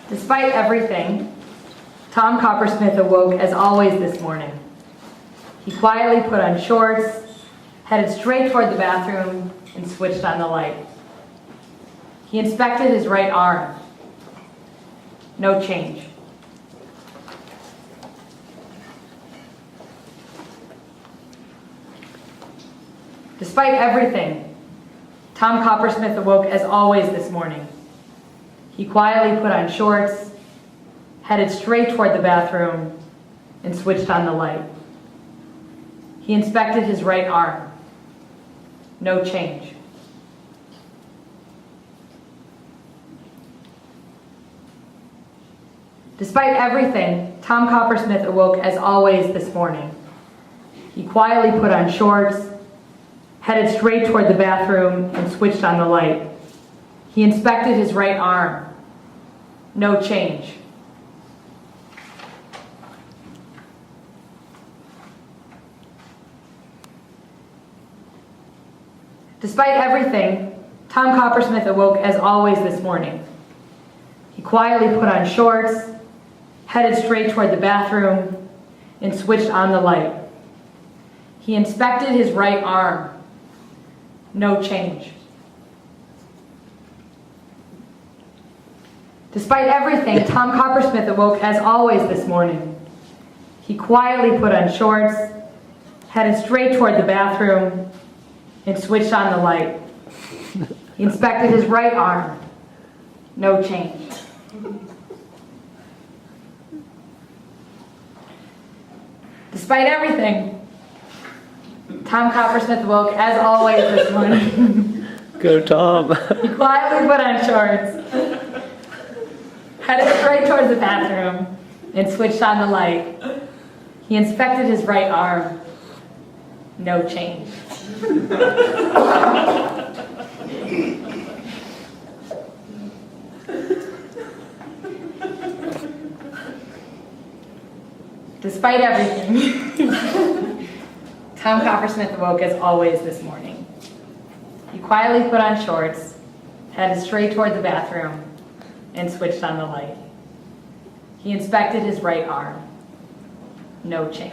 Despite everything, Tom Coppersmith awoke as always this morning. He quietly put on shorts, headed straight toward the bathroom, and switched on the light. He inspected his right arm. No change. Despite everything, Tom Coppersmith awoke as always this morning. He quietly put on shorts, headed straight toward the bathroom, and switched on the light. He inspected his right arm. No change. Despite everything, Tom Coppersmith awoke as always this morning. He quietly put on shorts, headed straight toward the bathroom, and switched on the light. He inspected his right arm. No change. Despite everything, Tom Coppersmith awoke as always this morning. He quietly put on shorts, headed straight toward the bathroom, and switched on the light. He inspected his right arm. No change. Despite everything, Tom Coppersmith awoke as always this morning. He quietly put on shorts, headed straight toward the bathroom, and switched on the light. He inspected his right arm. No change. Despite everything, Tom Coppersmith awoke as always this morning. Go, Tom. He quietly put on shorts, headed straight towards the bathroom, and switched on the light. He inspected his right arm. No change. Despite everything, Tom Coppersmith awoke as always this morning. He quietly put on shorts, headed straight toward the bathroom, and switched on the light. He inspected his right arm. No change.